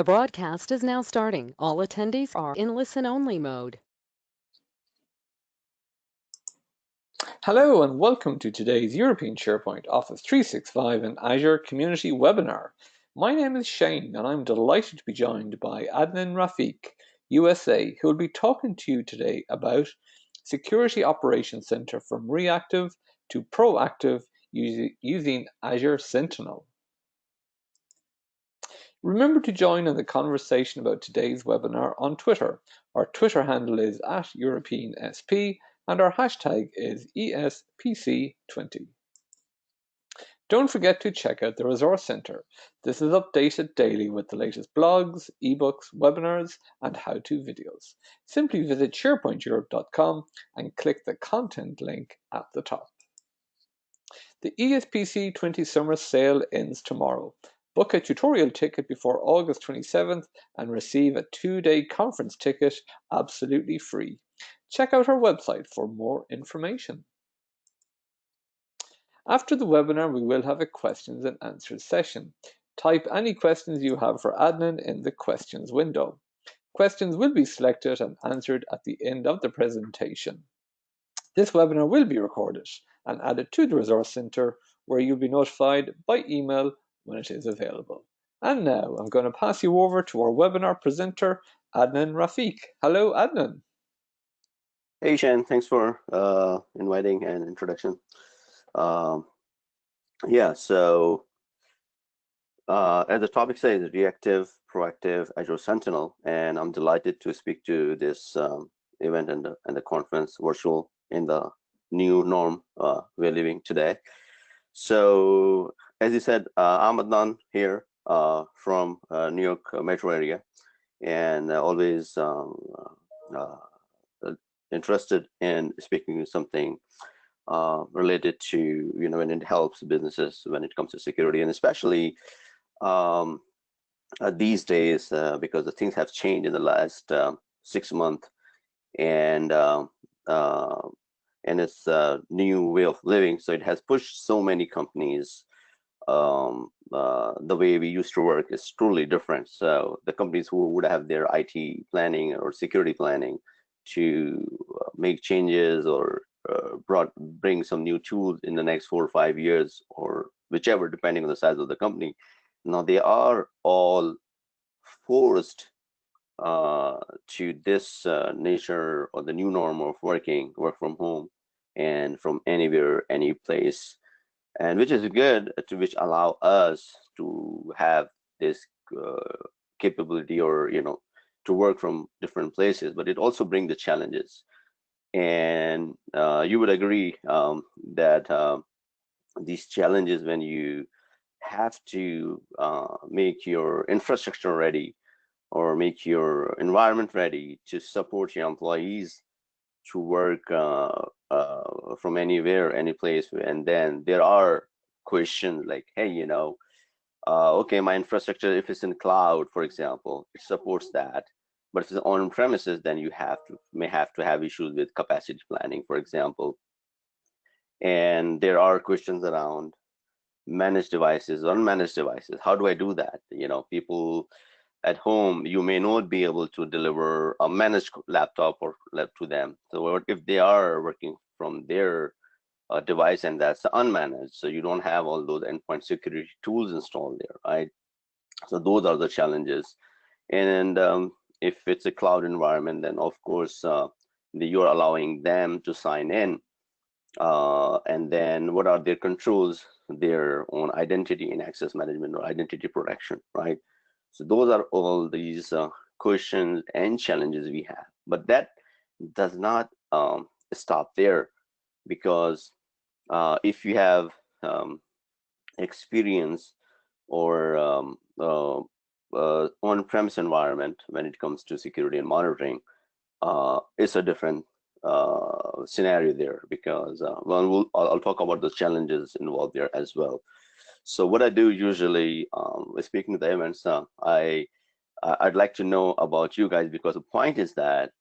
The broadcast is now starting. All attendees are in listen-only mode. Hello and welcome to today's European SharePoint Office 365 and Azure Community webinar. My name is Shane and I'm delighted to be joined by Adnan Rafiq, USA, who will be talking to you today about Security Operations Center from reactive to proactive using Azure Sentinel. Remember to join in the conversation about today's webinar on Twitter. Our Twitter handle is @EuropeanSP and our hashtag is ESPC20. Don't forget to check out the Resource Center. This is updated daily with the latest blogs, ebooks, webinars, and how-to videos. Simply visit sharepointeurope.com and click the content link at the top. The ESPC 20 summer sale ends tomorrow. Book a tutorial ticket before August 27th and receive a 2-day conference ticket absolutely free. Check out our website for more information. After the webinar, we will have a questions and answers session. Type any questions you have for Adnan in the questions window. Questions will be selected and answered at the end of the presentation. This webinar will be recorded and added to the Resource Center, where you'll be notified by email when it is available. And now I'm going to pass you over to our webinar presenter, Adnan Rafiq. Hello, Adnan. Hey, Shan, thanks for inviting and introduction. So as the topic says, reactive, proactive, Azure Sentinel, and I'm delighted to speak to this event and the conference virtual in the new norm we're living today. So as you said, I'm Adnan here from New York metro area, and always interested in speaking something related to, when it helps businesses when it comes to security, and especially these days because the things have changed in the last 6 months, and it's a new way of living. So it has pushed so many companies. The way we used to work is truly different. So the companies who would have their IT planning or security planning to make changes or bring some new tools in the next 4 or 5 years, or whichever, depending on the size of the company. Now they are all forced to this nature or the new norm of work from home and from anywhere, any place, and which is good, to which allow us to have this capability, or to work from different places. But it also brings the challenges, and you would agree that these challenges, when you have to make your infrastructure ready or make your environment ready to support your employees to work from anywhere, any place, and then there are questions like, hey, okay, my infrastructure, if it's in cloud, for example, it supports that. But if it's on premises, then you may have to have issues with capacity planning, for example. And there are questions around managed devices, unmanaged devices. How do I do that? People at home, you may not be able to deliver a managed laptop or laptop to them. So what if they are working from their device and that's unmanaged? So you don't have all those endpoint security tools installed there, right? So those are the challenges. And if it's a cloud environment, then of course you're allowing them to sign in. And then what are their controls, their own identity and access management or identity protection, right? So those are all these questions and challenges we have. But that does not stop there, because if you have experience or on-premise environment when it comes to security and monitoring, it's a different scenario there, because I'll talk about the challenges involved there as well. So what I do usually, speaking to the events, I'd like to know about you guys, because the point is that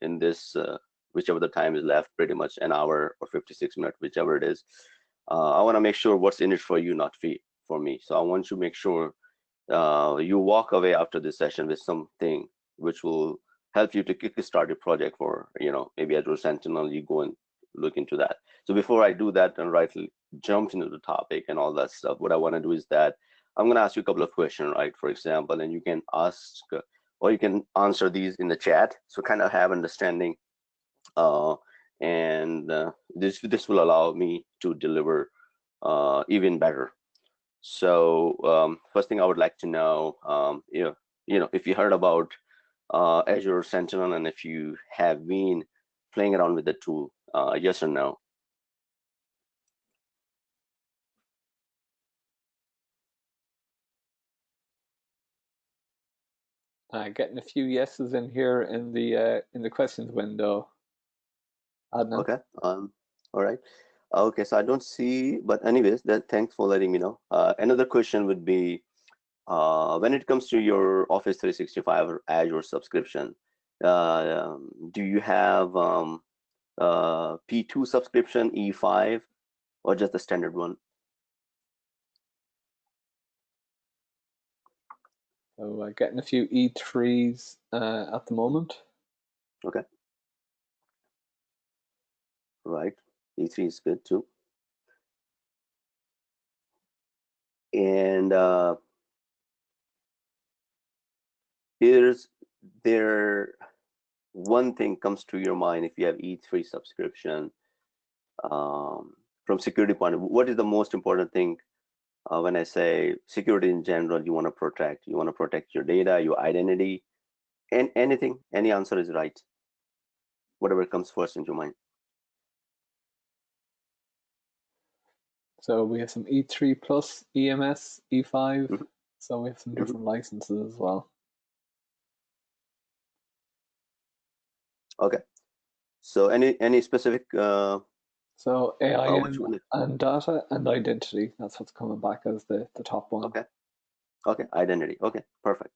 in this, whichever the time is left, pretty much an hour or 56 minutes, whichever it is, I want to make sure what's in it for you, not for me. So I want to make sure you walk away after this session with something which will help you to kickstart your project for, maybe Azure Sentinel. You go and look into that. So before I do that and rightly jump into the topic and all that stuff, what I want to do is that I'm going to ask you a couple of questions, right? For example, and you can ask or you can answer these in the chat. So kind of have understanding, and this will allow me to deliver even better. So first thing I would like to know, if you heard about Azure Sentinel and if you have been playing around with the tool, yes or no? Getting a few yeses in here in the questions window, Adnan. Okay. All right. Okay, so I don't see, but anyways, thanks for letting me know. Another question would be, when it comes to your Office 365 or Azure subscription, do you have P2 subscription, E5, or just the standard one? So getting a few E3s at the moment. Okay. Right. E3 is good too. And is there one thing comes to your mind if you have E3 subscription, from security point of view, what is the most important thing when I say security in general? You want to protect your data, your identity, and anything, any answer is right, whatever comes first into mind. So we have some E3 plus, EMS, E5. Mm-hmm. So we have some different licenses as well. Okay. So any specific? So AIM and data and identity. That's what's coming back as the top one. Okay. Okay. Identity. Okay. Perfect.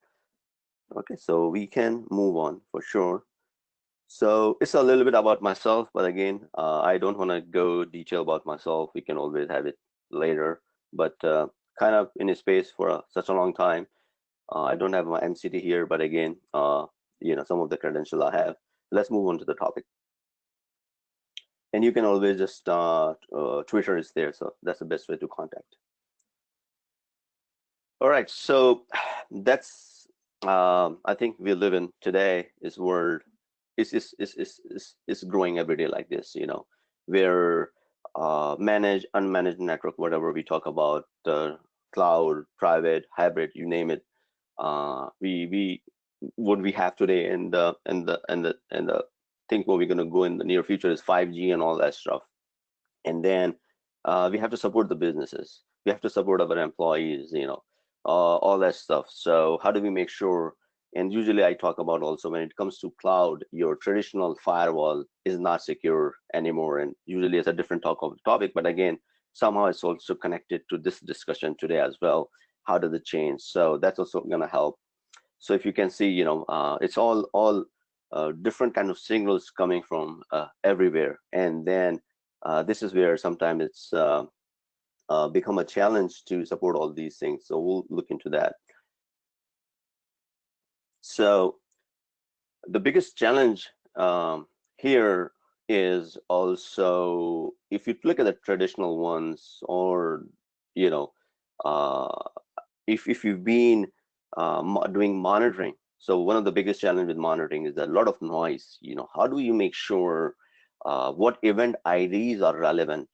Okay. So we can move on for sure. So it's a little bit about myself, but again, I don't want to go detail about myself. We can always have it later, but kind of in a space for such a long time. I don't have my MCT here, but again, some of the credentials I have. Let's move on to the topic. And you can always just, Twitter is there, so that's the best way to contact. All right, so that's, I think we live in today is world is growing every day like this, where managed, unmanaged network, whatever we talk about, cloud, private, hybrid, you name it, what we have today, and the think what we're going to go in the near future is 5G and all that stuff. And then we have to support the businesses, we have to support our employees, all that stuff. So how do we make sure? And usually I talk about also when it comes to cloud, your traditional firewall is not secure anymore. And usually it's a different topic, but again, somehow it's also connected to this discussion today as well. How does it change? So that's also going to help. So if you can see, it's all different kind of signals coming from everywhere. And then this is where sometimes it's become a challenge to support all these things. So we'll look into that. So the biggest challenge here is also, if you look at the traditional ones, or if you've been doing monitoring. So one of the biggest challenge with monitoring is that a lot of noise. How do you make sure what event IDs are relevant?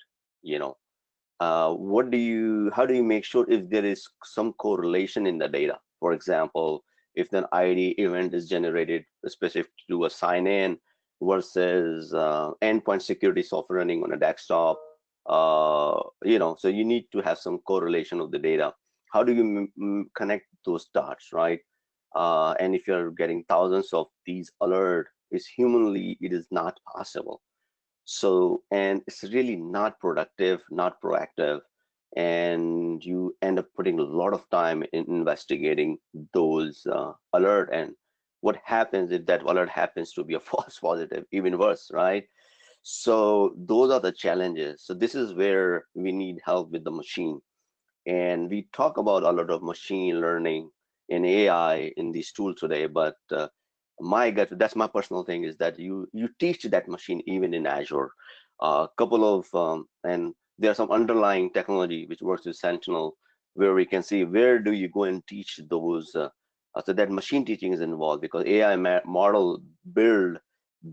How do you make sure if there is some correlation in the data? For example, if an ID event is generated specific to a sign-in versus endpoint security software running on a desktop, so you need to have some correlation of the data. How do you connect those dots, right? And if you're getting thousands of these alerts, it is not possible. So, and it's really not productive, not proactive, and you end up putting a lot of time in investigating those alert. And what happens if that alert happens to be a false positive? Even worse, right? So those are the challenges. So this is where we need help with the machine. And we talk about a lot of machine learning and AI in these tools today, but my gut, that's my personal thing, is that you teach that machine even in Azure. A couple of and there are some underlying technology which works with Sentinel, where we can see where do you go and teach those. So that machine teaching is involved, because AI model build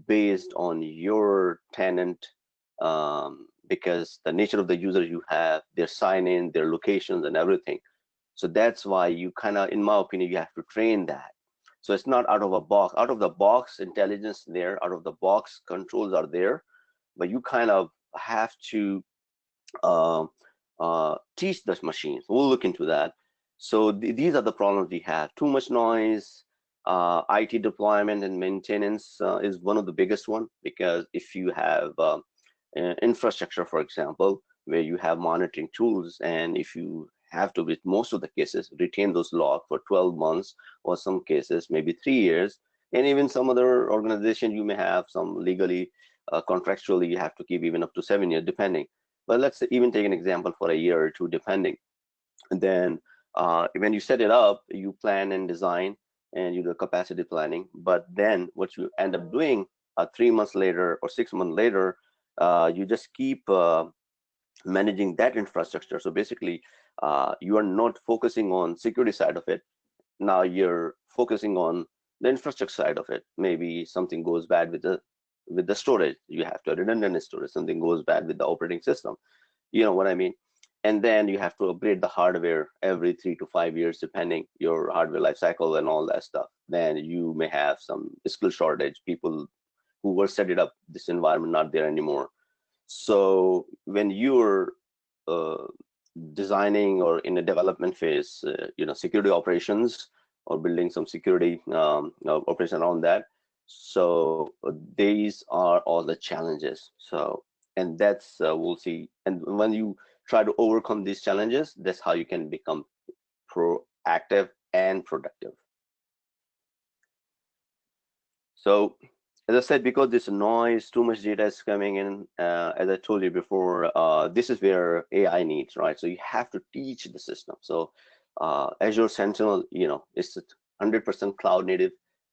based on your tenant, because the nature of the user you have, their sign in, their locations, and everything. So that's why you kind of, in my opinion, you have to train that. So it's not out of a box. Out of the box intelligence there, out of the box controls are there, but you kind of have to uh, teach the machines. We'll look into that. So these are the problems we have. Too much noise, IT deployment and maintenance is one of the biggest one, because if you have infrastructure, for example, where you have monitoring tools, and if you have to, with most of the cases, retain those logs for 12 months, or some cases maybe 3 years, and even some other organization you may have some legally, contractually, you have to keep even up to 7 years, depending. But let's even take an example for a year or two, depending. And then when you set it up, you plan and design and you do capacity planning. But then what you end up doing 3 months later or 6 months later, you just keep managing that infrastructure. So basically, you are not focusing on security side of it. Now you're focusing on the infrastructure side of it. Maybe something goes bad with the storage. You have to redundant storage. Something goes bad with the operating system. You know what I mean? And then you have to upgrade the hardware every 3 to 5 years, depending your hardware life cycle and all that stuff. Then you may have some skill shortage. People who were set it up this environment not there anymore. So when you're uh, designing or in a development phase, security operations or building some security operation around that. So these are all the challenges. So, and that's we'll see. And when you try to overcome these challenges, that's how you can become proactive and productive. So as I said, because this noise, too much data is coming in, as I told you before, this is where AI needs, right? So you have to teach the system. So Azure Sentinel, it's 100% cloud native,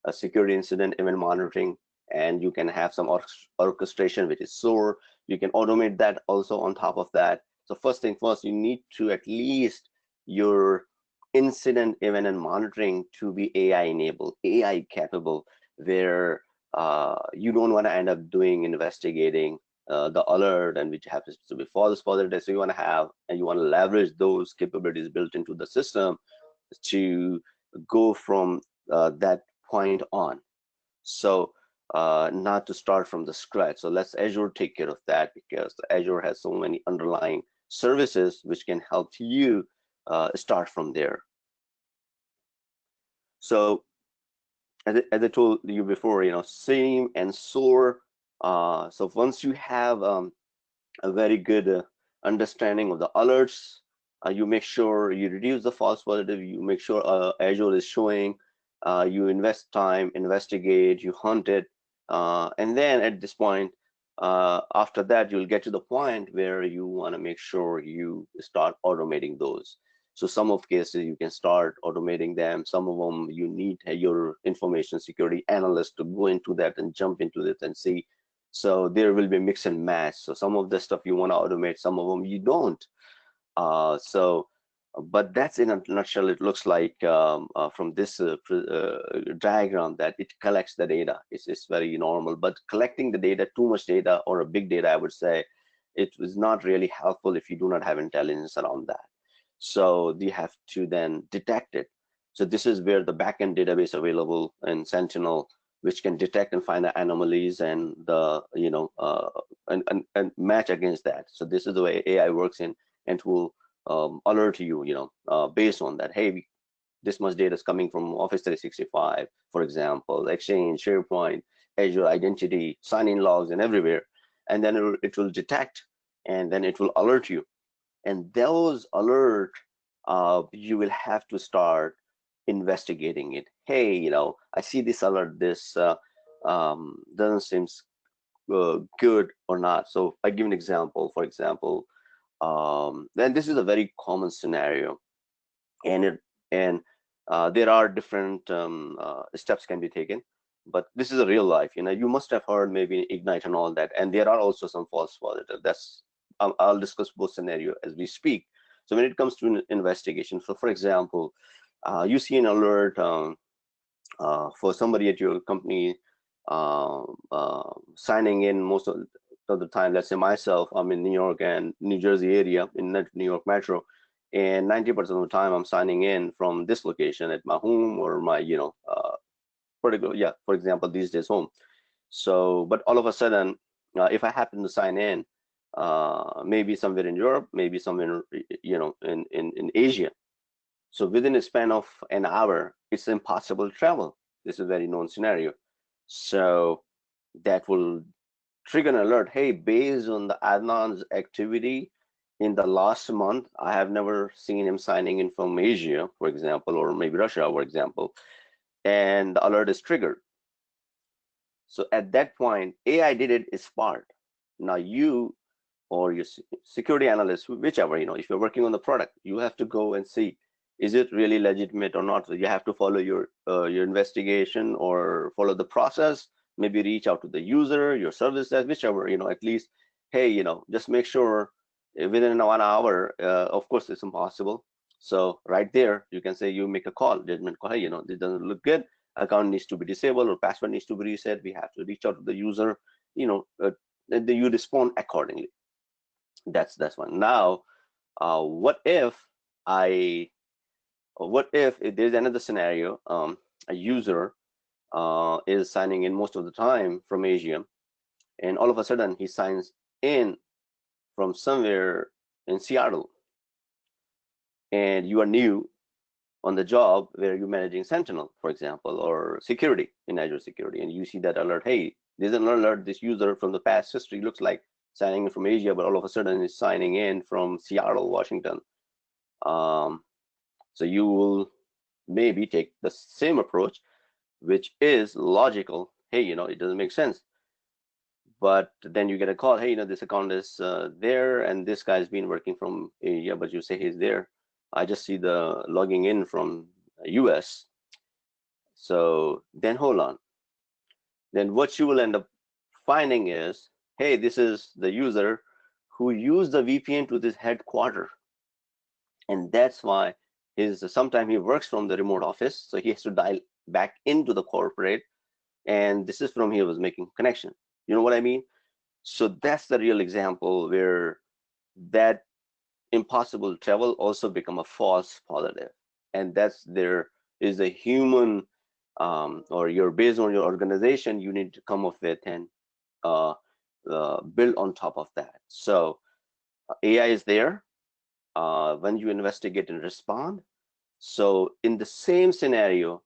security incident event monitoring, and you can have some orchestration, which is SOAR. You can automate that also on top of that. So first thing first, you need to at least your incident event and monitoring to be AI enabled, AI capable, where you don't want to end up doing investigating the alert, and which happens to be false positive. So you want to have, and you want to leverage those capabilities built into the system to go from that point on. So not to start from the scratch. So let's Azure take care of that, because Azure has so many underlying services which can help you start from there. So as I told you before, SIEM and SOAR. So once you have a very good understanding of the alerts, you make sure you reduce the false positive. You make sure Azure is showing. You invest time, investigate, you hunt it, and then at this point, after that, you'll get to the point where you want to make sure you start automating those. So some of cases you can start automating them. Some of them you need your information security analyst to go into that and jump into it and see. So there will be mix and match. So some of the stuff you want to automate, some of them you don't. But that's in a nutshell. It looks like from this diagram that it collects the data. It's very normal, but collecting the data, too much data or a big data, I would say, it is not really helpful if you do not have intelligence around that. So you have to then detect it. So this is where the backend database available in Sentinel, which can detect and find the anomalies and the and match against that. So this is the way AI works in, and it will alert you, based on that. Hey, this much data is coming from Office 365, for example, Exchange, SharePoint, Azure Identity, sign-in logs, and everywhere. And then it will detect, and then it will alert you. And those alert, you will have to start investigating it. Hey, I see this alert. This doesn't seem good or not. So I give an example. For example, Then this is a very common scenario, and there are different steps can be taken. But this is a real life. You must have heard maybe Ignite and all that, and there are also some false positives. I'll discuss both scenario as we speak. So when it comes to an investigation, so for example, you see an alert for somebody at your company signing in most of the time. Let's say myself, I'm in New York and New Jersey area, in New York Metro, and 90% of the time I'm signing in from this location at my home or my, particular, yeah, for example, these days home. So, but all of a sudden, if I happen to sign in, maybe somewhere in Europe, maybe somewhere, in Asia. So within a span of an hour, it's impossible to travel. This is a very known scenario. So that will trigger an alert. Hey, based on the Adnan's activity in the last month, I have never seen him signing in from Asia, for example, or maybe Russia, for example, and the alert is triggered. So at that point, AI did its part. Now you or your security analyst, whichever, if you're working on the product, you have to go and see, is it really legitimate or not? So you have to follow your investigation or follow the process, maybe reach out to the user, your service desk, whichever, at least, hey, just make sure within 1 hour, of course, it's impossible. So right there, you can say you make a call, judgment call, hey, this doesn't look good. Account needs to be disabled or password needs to be reset. We have to reach out to the user, you respond accordingly. That's one. Now, what if there's another scenario? A user is signing in most of the time from Asia, and all of a sudden he signs in from somewhere in Seattle, and you are new on the job where you're managing Sentinel, for example, or security in Azure Security, and you see that alert, hey, there's an alert, this user from the past history looks like signing in from Asia, but all of a sudden is signing in from Seattle, Washington. So you will maybe take the same approach, which is logical. Hey, it doesn't make sense. But then you get a call, hey, this account is there, and this guy's been working from Asia, but you say he's there. I just see the logging in from US. So then hold on. Then what you will end up finding is, hey, this is the user who used the VPN to this headquarter. And that's why sometimes he works from the remote office. So he has to dial back into the corporate. And this is from he was making connection. You know what I mean? So that's the real example where that impossible travel also become a false positive. And there is a human or you're based on your organization, you need to come up with and build on top of that. So AI is there when you investigate and respond. So in the same scenario,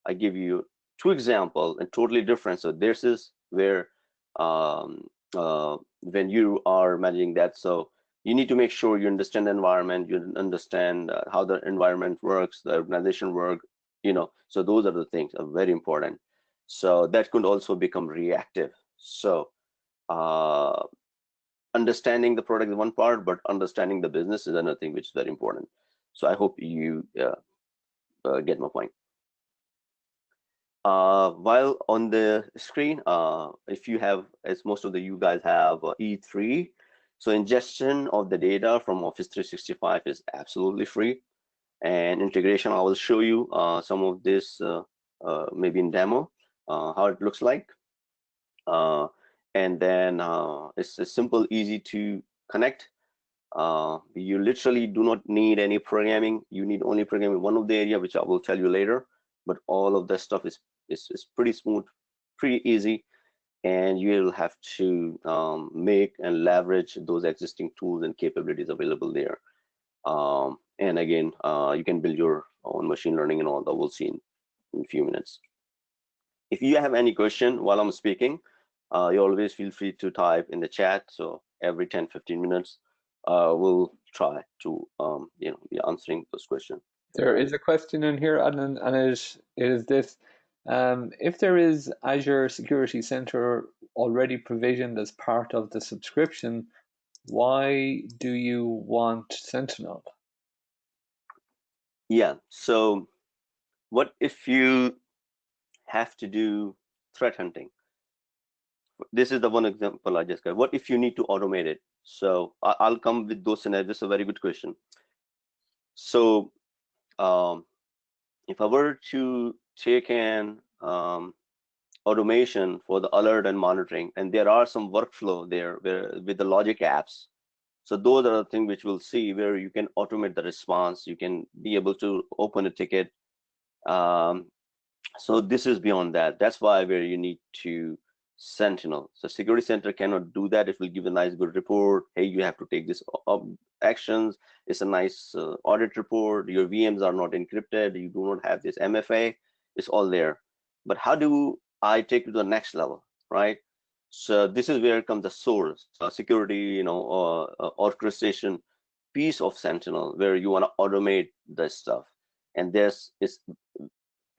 I give you two examples and totally different. So this is where when you are managing that, so you need to make sure you understand the environment, you understand how the environment works, the organization work, so those are the things are very important. So that could also become reactive. So understanding the product is one part, but understanding the business is another thing which is very important. So I hope you get my point. While on the screen, if you have, as most of you guys have E3, so ingestion of the data from Office 365 is absolutely free, and integration, I will show you some of this maybe in demo, how it looks like. And then it's a simple, easy to connect. You literally do not need any programming. You need only programming one of the area, which I will tell you later. But all of that stuff is pretty smooth, pretty easy, and you'll have to make and leverage those existing tools and capabilities available there. And again, you can build your own machine learning and all that. We'll see in a few minutes. If you have any question while I'm speaking, you always feel free to type in the chat. So every 10-15 minutes, we'll try to be answering those questions. There is a question in here, Adnan, and it is this. If there is Azure Security Center already provisioned as part of the subscription, Why do you want Sentinel? Yeah, so what if you have to do threat hunting? This is the one example I just got. What if you need to automate it? So I'll come with those scenarios. This is a very good question. So if I were to take an automation for the alert and monitoring, and there are some workflow there where with the logic apps. So those are the things which we'll see where you can automate the response. You can be able to open a ticket. So this is beyond that. That's why where you need to Sentinel. So Security Center cannot do that. It will give a nice good report. Hey, you have to take this actions. It's a nice audit report. Your VMs are not encrypted. You do not have this MFA. It's all there. But how do I take it to the next level, right? So this is where comes the source, security, orchestration piece of Sentinel, where you want to automate this stuff. And this is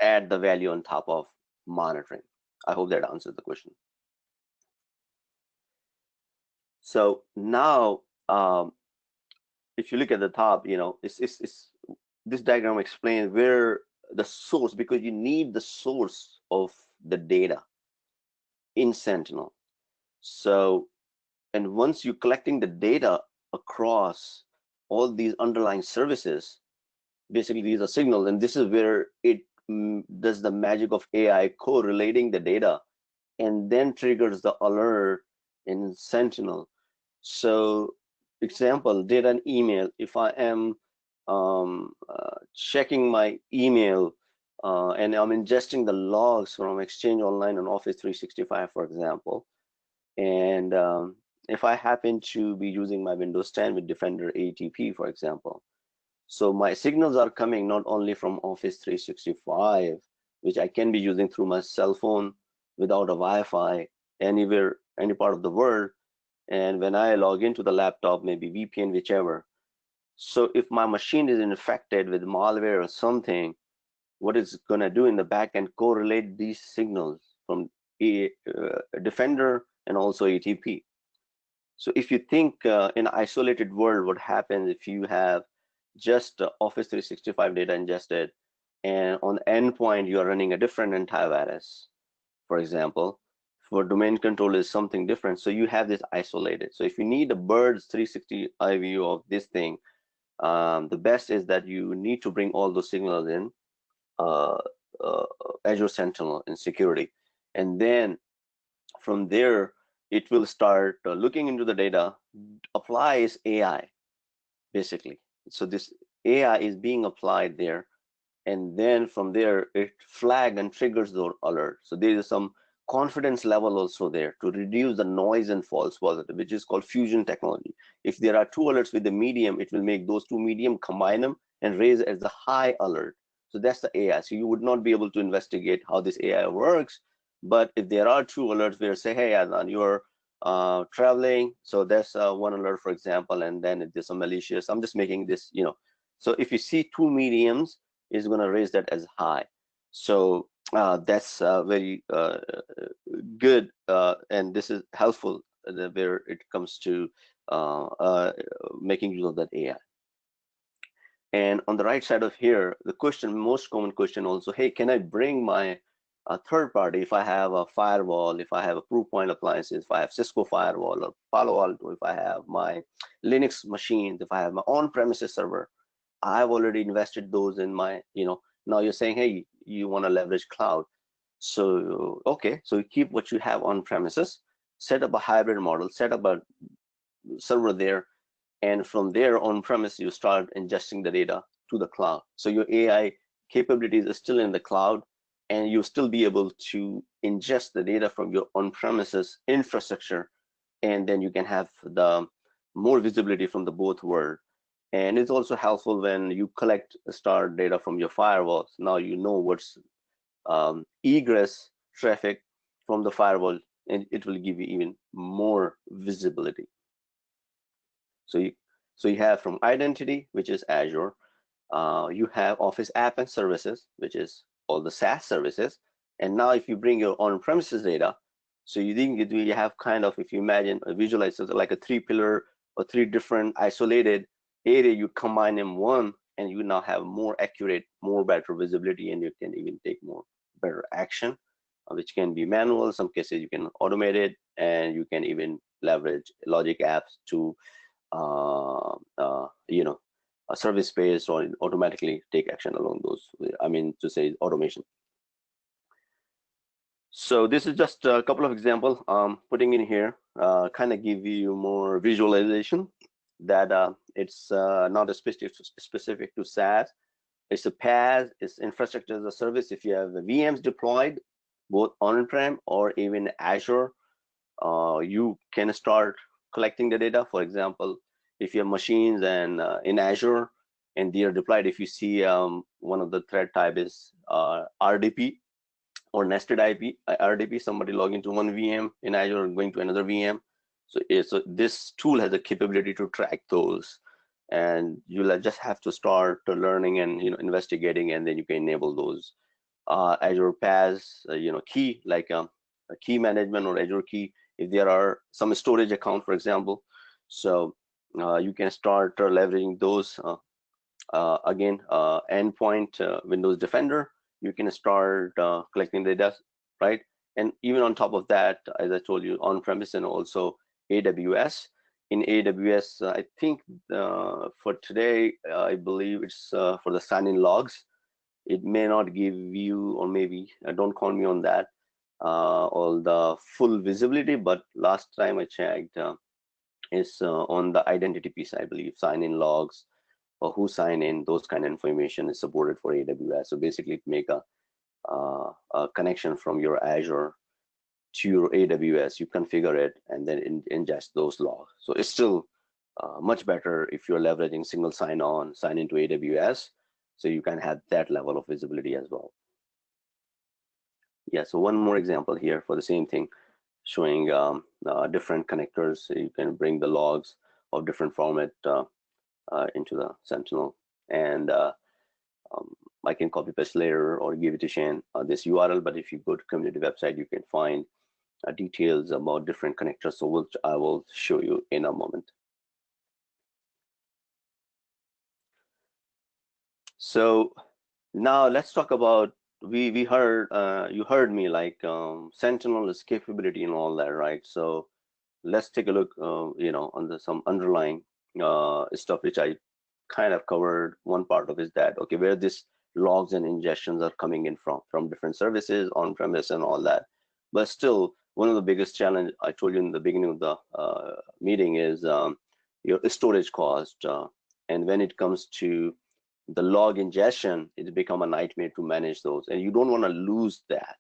add the value on top of monitoring. I hope that answers the question. So now, if you look at the top, this diagram explains where the source, because you need the source of the data in Sentinel. So, and once you're collecting the data across all these underlying services, basically these are signals, and this is where it does the magic of AI correlating the data and then triggers the alert in Sentinel. So example, data and email. If I am checking my email and I'm ingesting the logs from Exchange Online and Office 365, for example, and if I happen to be using my Windows 10 with Defender ATP, for example, so my signals are coming not only from Office 365, which I can be using through my cell phone without a Wi-Fi anywhere, any part of the world. And when I log into the laptop, maybe VPN, whichever. So if my machine is infected with malware or something, what it's gonna do in the backend correlate these signals from Defender and also ATP. So if you think in an isolated world, what happens if you have just Office 365 data ingested, and on the endpoint you are running a different antivirus, for example, for domain control is something different. So you have this isolated. So if you need a bird's 360 eye view of this thing, the best is that you need to bring all those signals in uh, Azure Sentinel in security, and then from there it will start looking into the data, applies AI basically. So this AI is being applied there, and then from there it flags and triggers the alert. So there is some confidence level also there to reduce the noise and false positive, which is called fusion technology. If there are two alerts with the medium, it will make those two medium, combine them and raise as the high alert. So that's the AI. So you would not be able to investigate how this AI works, but if there are two alerts where say, hey Adnan, you're traveling, so that's one alert, for example, and then if there's some malicious, I'm just making this, so if you see two mediums, is going to raise that as high. So that's very good, and this is helpful where it comes to making use of that AI. And on the right side of here, the question, most common question also, hey, can I bring my third party if I have a firewall, if I have a Proofpoint appliances, if I have Cisco firewall or Palo Alto, if I have my Linux machines, if I have my on-premises server, I've already invested those in my, now you're saying, hey, you want to leverage cloud. So, okay, so you keep what you have on premises, set up a hybrid model, set up a server there, and from there on premise, you start ingesting the data to the cloud. So your AI capabilities are still in the cloud, and you'll still be able to ingest the data from your on-premises infrastructure, and then you can have the more visibility from the both world. And it's also helpful when you collect star data from your firewalls. Now you know what's egress traffic from the firewall, and it will give you even more visibility. So you have from identity, which is Azure. You have Office app and services, which is all the SaaS services. And now if you bring your on-premises data, so you have kind of, if you imagine a visualize like a three-pillar or 3 different isolated area, you combine them one, and you now have more accurate, more better visibility, and you can even take more better action, which can be manual. Some cases you can automate it, and you can even leverage logic apps to a service based or automatically take action along those. I mean to say automation. So this is just a couple of examples putting in here, kind of give you more visualization that it's not a specific to SaaS. It's a PaaS, it's infrastructure as a service. If you have VMs deployed, both on-prem or even Azure, you can start collecting the data. For example, if you have machines and in Azure and they are deployed, if you see one of the thread type is RDP or nested IP, RDP, somebody logging to one VM in Azure and going to another VM. So this tool has the capability to track those, and you'll just have to start learning and investigating, and then you can enable those. Azure PaaS, key like a key management or Azure key. If there are some storage account, for example, so you can start leveraging those. Again, endpoint Windows Defender, you can start collecting data, right? And even on top of that, as I told you, on-premise and also AWS. In AWS, I think for today, I believe it's for the sign-in logs. It may not give you, or maybe don't call me on that, all the full visibility, but last time I checked, is on the identity piece, I believe, sign-in logs or who sign in, those kind of information is supported for AWS. So basically, it make a connection from your Azure to your AWS. You configure it and then ingest those logs. So it's still much better if you're leveraging single sign-on, sign into AWS, so you can have that level of visibility as well. Yeah, so one more example here for the same thing, showing different connectors. So you can bring the logs of different format into the Sentinel, and I can copy paste later or give it to Shane this URL, but if you go to community website, you can find details about different connectors, so I will show you in a moment. So now let's talk about, we heard, you heard me like Sentinel is capability and all that, right? So let's take a look, on some underlying stuff which I kind of covered. One part of is that, okay, where this logs and ingestions are coming in from different services, on-premise and all that. But still, one of the biggest challenge I told you in the beginning of the meeting is your storage cost. And when it comes to the log ingestion, it's become a nightmare to manage those. And you don't want to lose that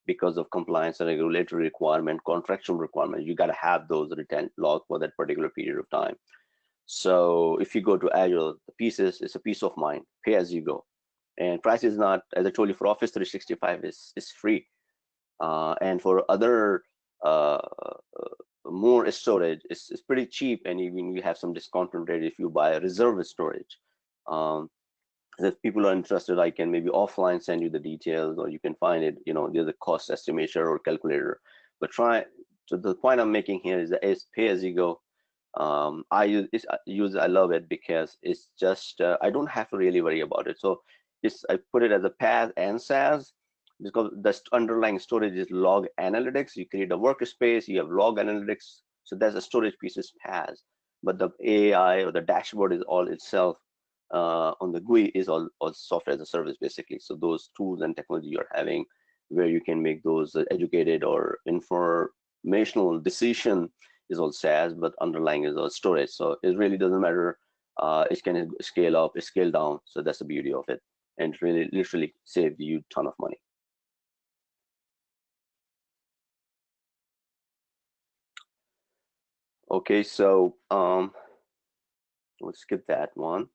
because of compliance and regulatory requirement, contractual requirement. You got to have those retained log for that particular period of time. So if you go to Azure, the pieces, it's a peace of mind, pay as you go. And price is not, as I told you, for Office 365 is free. And for other more storage, it's pretty cheap, and even you have some discounted rate if you buy a reserve storage. If people are interested, I can maybe offline send you the details, or you can find it, there's a cost estimator or calculator. But so the point I'm making here is that it's pay as you go. I love it because it's just, I don't have to really worry about it. So I put it as a PaaS and SaaS, because the underlying storage is log analytics. You create a workspace, you have log analytics. So that's a storage piece is PaaS, but the AI or the dashboard is all itself on the GUI is all software as a service, basically. So those tools and technology you're having where you can make those educated or informational decision is all SaaS, but underlying is all storage. So it really doesn't matter. It can scale up, scale down. So that's the beauty of it. And it really literally saved you a ton of money. Okay, so we'll skip that one.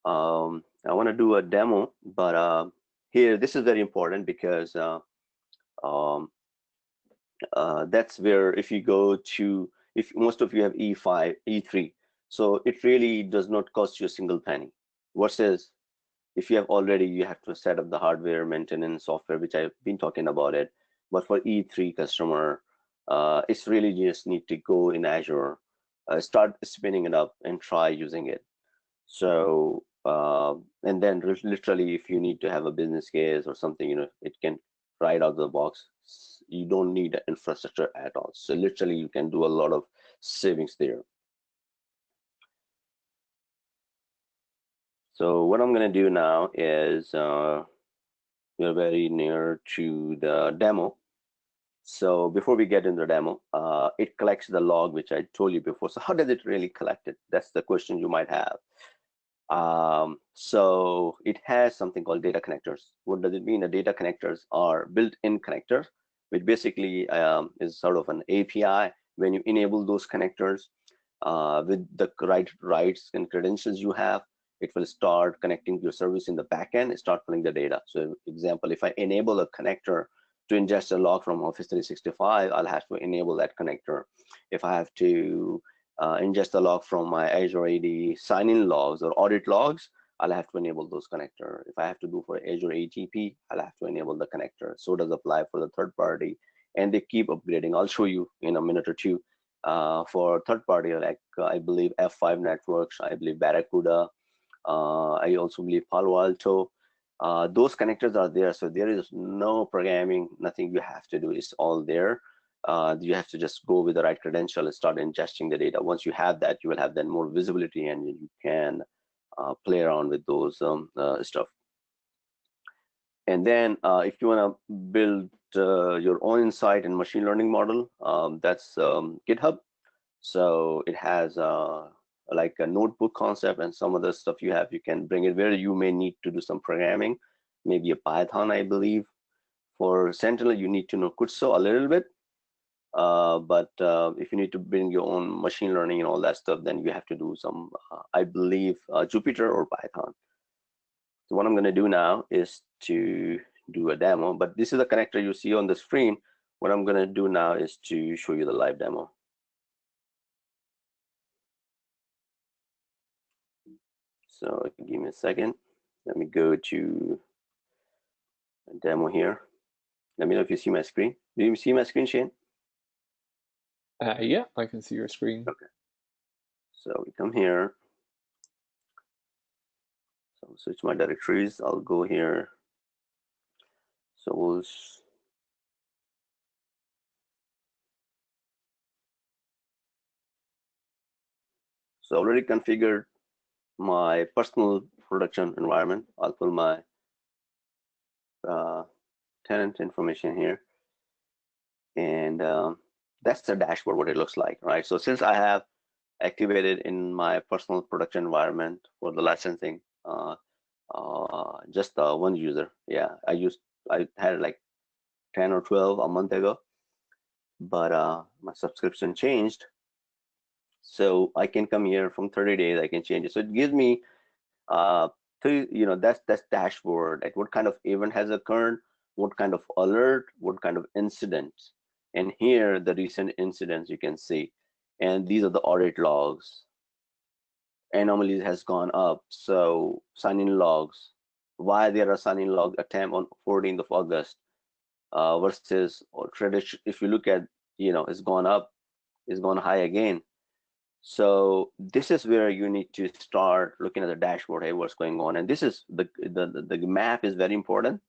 I want to do a demo, but here, this is very important because that's where if you go to, if most of you have E5, E3, so it really does not cost you a single penny. Versus if you have already, you have to set up the hardware, maintenance, software, which I've been talking about it. But for E3 customer, It's really you just need to go in Azure, start spinning it up and try using it. So and then literally, if you need to have a business case or something, it can right out of the box. You don't need infrastructure at all. So literally, you can do a lot of savings there. So what I'm going to do now is we're very near to the demo. So before we get into the demo, it collects the log, which I told you before. So how does it really collect it? That's the question you might have. So it has something called data connectors. What does it mean? The data connectors are built-in connectors, which basically is sort of an API. When you enable those connectors with the right rights and credentials you have, it will start connecting your service in the backend and start pulling the data. So example, if I enable a connector to ingest a log from Office 365, I'll have to enable that connector. If I have to ingest the log from my Azure AD sign-in logs or audit logs, I'll have to enable those connectors. If I have to do for Azure ATP, I'll have to enable the connector. So does apply for the third party, and they keep upgrading. I'll show you in a minute or two. For third party, like I believe F5 Networks, I believe Barracuda, I also believe Palo Alto. Those connectors are there, so there is no programming, nothing you have to do. It's all there. You have to just go with the right credential and start ingesting the data. Once you have that, you will have then more visibility, and you can play around with those stuff. And then if you want to build your own insight and machine learning model, that's GitHub. So it has like a notebook concept and some other stuff you have. You can bring it where you may need to do some programming, maybe a Python, I believe. For Sentinel, you need to know Kutso a little bit. But if you need to bring your own machine learning and all that stuff, then you have to do some, I believe, Jupyter or Python. So what I'm going to do now is to do a demo, but this is the connector you see on the screen. What I'm going to do now is to show you the live demo. So give me a second. Let me go to a demo here. Let me know if you see my screen. Do you see my screen, Shane? Yeah, I can see your screen. Okay. So we come here. So I'll switch my directories. I'll go here. So we'll already configured my personal production environment. I'll put my tenant information here, and that's the dashboard, what it looks like, right? So since I have activated in my personal production environment for the licensing, just one user. Yeah, I had like 10 or 12 a month ago, but my subscription changed. So I can come here from 30 days, I can change it. So it gives me that's dashboard, like what kind of event has occurred, what kind of alert, what kind of incidents. And here the recent incidents you can see, and these are the audit logs. Anomalies has gone up. So sign-in logs, why there are sign-in log attempt on 14th of August versus or tradition. If you look at, it's gone up, it's gone high again. So this is where you need to start looking at the dashboard. Hey, what's going on? And this is the map is very important.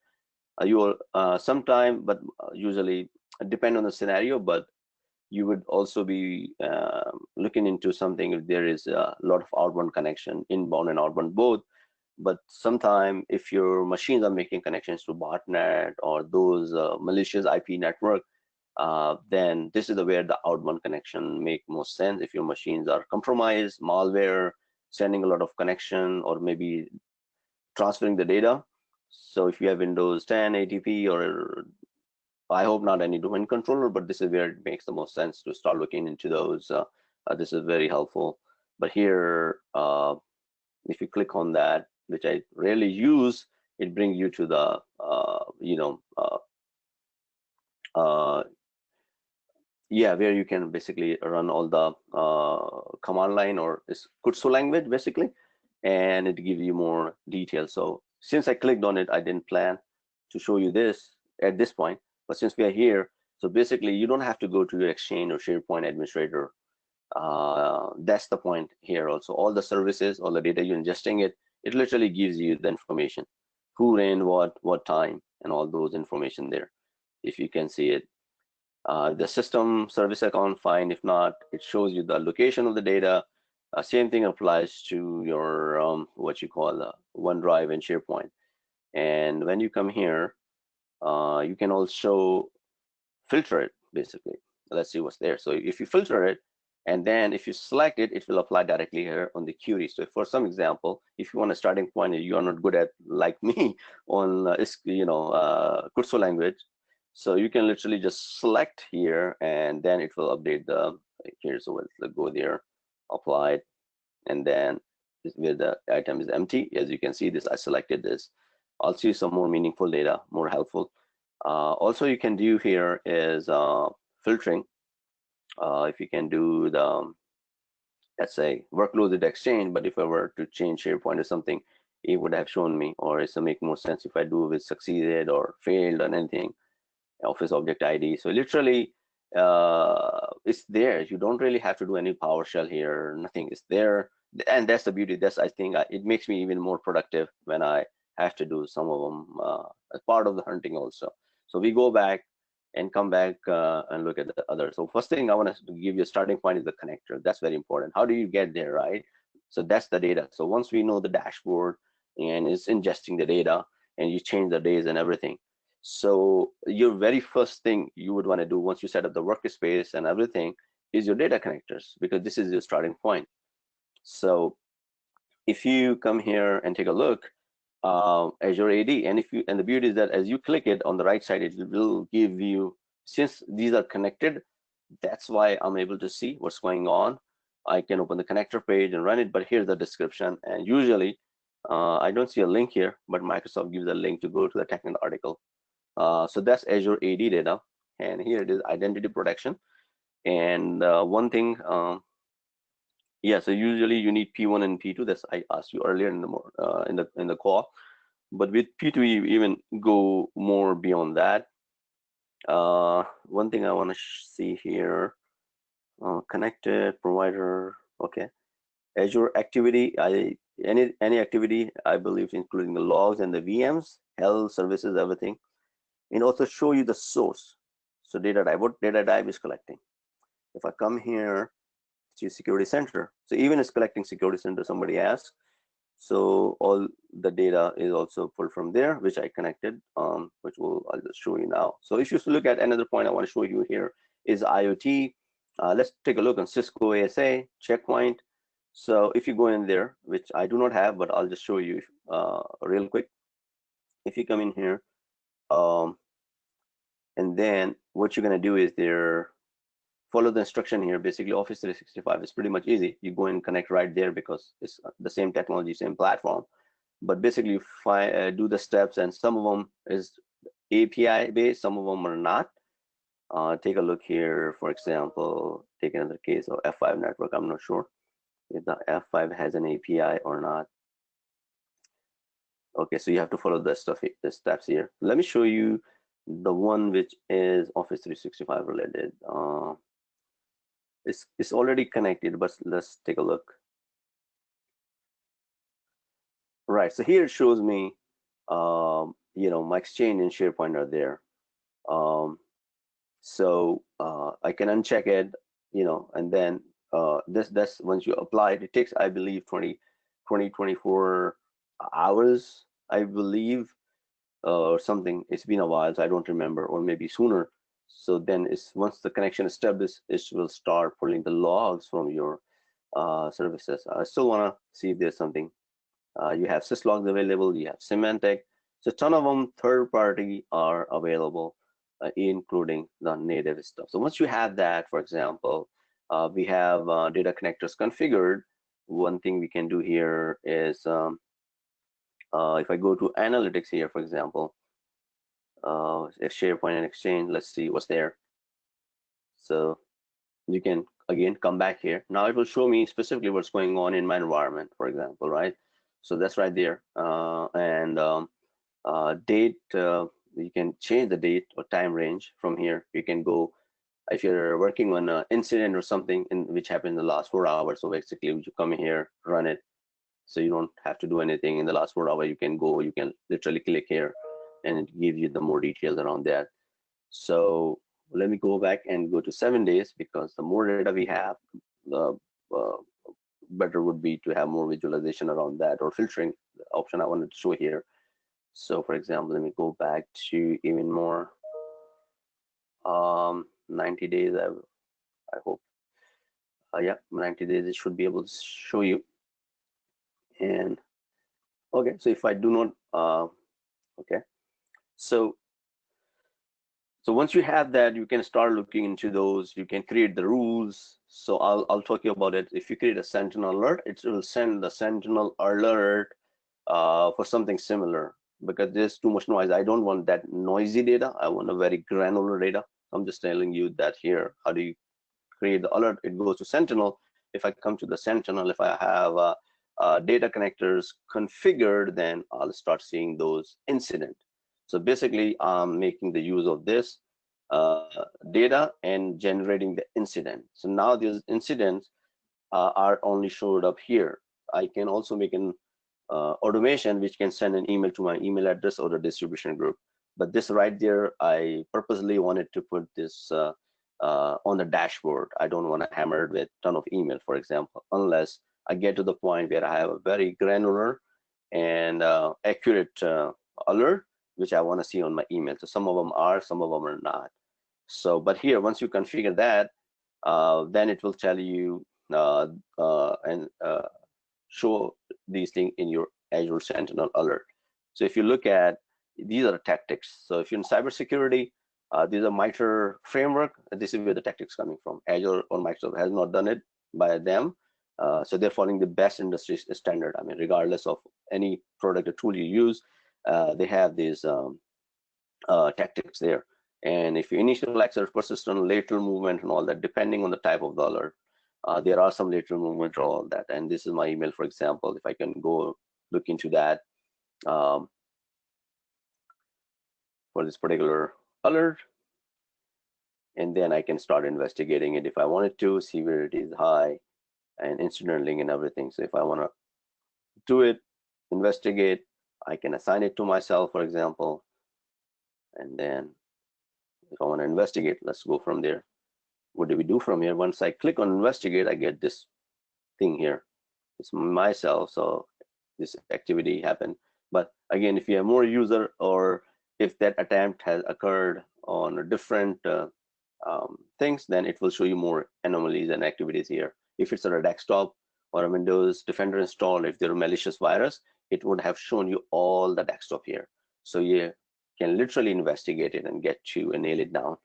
You will sometime, but usually depend on the scenario, but you would also be looking into something if there is a lot of outbound connection, inbound and outbound both. But sometime if your machines are making connections to botnet or those malicious IP network, then this is where the outbound connection make most sense. If your machines are compromised, malware, sending a lot of connection, or maybe transferring the data. So if you have Windows 10 ATP, or I hope not any domain controller, but this is where it makes the most sense to start looking into those. This is very helpful. But here, if you click on that, which I rarely use, it brings you to the where you can basically run all the command line or is Kutsu language basically, and it gives you more details. So since I clicked on it, I didn't plan to show you this at this point, but since we are here, So basically, you don't have to go to your Exchange or SharePoint administrator. That's the point here also. All the services, all the data you're ingesting it literally gives you the information. Who ran what time, and all those information there, if you can see it. The system service account, fine. If not, it shows you the location of the data. Same thing applies to your what you call OneDrive and SharePoint. And when you come here, you can also filter it, basically. Let's see what's there. So if you filter it, and then if you select it, it will apply directly here on the query. So for some example, if you want a starting point and you are not good at, like me, on Kurso language, so you can literally just select here, and then it will update the here. So let's go there, apply it, and then where the item is empty. As you can see, this I selected this. I'll see some more meaningful data, more helpful. Also, you can do here is filtering. If you can do the, let's say, workload at Exchange, but if I were to change SharePoint or something, it would have shown me, or it's make more sense if I do with succeeded or failed or anything, Office Object ID. So literally, it's there. You don't really have to do any PowerShell here. Nothing is there, and that's the beauty. That's, I think, it makes me even more productive when I have to do some of them as part of the hunting also. So we go back and come back and look at the other. So first thing I want to give you a starting point is the connector. That's very important. How do you get there, right? So that's the data. So once we know the dashboard and it's ingesting the data, and you change the days and everything. So your very first thing you would want to do once you set up the workspace and everything is your data connectors, because this is your starting point. So if you come here and take a look, Azure AD, and the beauty is that as you click it on the right side, it will give you, since these are connected, that's why I'm able to see what's going on. I can open the connector page and run it, but here's the description. And usually I don't see a link here, but Microsoft gives a link to go to the technical article. So that's Azure AD data, and here it is identity protection. And one thing, yeah, so usually you need P1 and P2. That's I asked you earlier in the call, but with P2 you even go more beyond that. One thing I want to see here, connected provider. Okay, Azure activity. Any activity, I believe, including the logs and the VMs, health services, everything, and also show you the source. So data type, what data type is collecting. If I come here to Security Center, so even it's collecting Security Center, somebody asked. So all the data is also pulled from there, which I connected, I'll just show you now. So if you look at another point I want to show you here is IoT. Let's take a look on Cisco ASA, Checkpoint. So if you go in there, which I do not have, but I'll just show you real quick. If you come in here, and then what you're going to do is follow the instruction here. Basically, Office 365 is pretty much easy. You go and connect right there because it's the same technology, same platform. But basically, do the steps, and some of them is API based, some of them are not. Take a look here. For example, take another case of F5 network. I'm not sure if the F5 has an API or not. Okay, so you have to follow the steps here. Let me show you the one which is Office 365 related. It's already connected, but let's take a look. Right, so here it shows me, my Exchange and SharePoint are there. So I can uncheck it, and then that's once you apply it, it takes, I believe, 24 hours, I believe, or something. It's been a while, so I don't remember, or maybe sooner. So then once the connection is established, it will start pulling the logs from your services. I still want to see if there's something. You have syslogs available, you have Symantec. So a ton of them third-party are available, including the native stuff. So once you have that, for example, we have data connectors configured. One thing we can do here is, if I go to analytics here, for example, if SharePoint and Exchange, let's see what's there. So you can again come back here. Now it will show me specifically what's going on in my environment, for example, right? So that's right there. And date, you can change the date or time range from here. You can go, if you're working on an incident or something in which happened in the last 4 hours, so basically you come here, run it, so you don't have to do anything in the last 4 hours. You can go, you can literally click here and it gives you the more details around that. So let me go back and go to 7 days, because the more data we have, the better would be to have more visualization around that, or filtering the option I wanted to show here. So for example, let me go back to even more 90 days. I hope yeah, 90 days it should be able to show you. And okay, so if I do not okay, so once you have that, you can start looking into those. You can create the rules. So I'll talk you about it. If you create a Sentinel alert, it will send the Sentinel alert for something similar, because there's too much noise. I don't want that noisy data. I want a very granular data. I'm just telling you that here. How do you create the alert? It goes to Sentinel. If I come to the Sentinel, if I have data connectors configured, then I'll start seeing those incidents. So basically, I'm making the use of this data and generating the incident. So now these incidents are only showed up here. I can also make an automation which can send an email to my email address or the distribution group. But this right there, I purposely wanted to put this on the dashboard. I don't want to hammer it with a ton of email, for example, unless I get to the point where I have a very granular and accurate alert, which I want to see on my email. So some of them are, some of them are not. So, but here, once you configure that, then it will tell you and show these things in your Azure Sentinel alert. So if you look at, these are the tactics. So if you're in cybersecurity, these are MITRE framework. This is where the tactics coming from. Azure or Microsoft has not done it by them. So they're following the best industry standard. I mean, regardless of any product or tool you use, they have these tactics there. And if you initial access, persistent, lateral movement, and all that, depending on the type of the alert, there are some lateral movement or all that. And this is my email, for example. If I can go look into that for this particular alert, and then I can start investigating it if I wanted to, see where it is high and incident link and everything. So if I want to do it, investigate, I can assign it to myself, for example. And then if I want to investigate, let's go from there. What do we do from here? Once I click on investigate, I get this thing here. It's myself, so this activity happened. But again, if you have more user, or if that attempt has occurred on different things, then it will show you more anomalies and activities here. If it's on a desktop or a Windows Defender installed, if there are malicious virus, it would have shown you all the desktop here. So you can literally investigate it and get to and nail it down.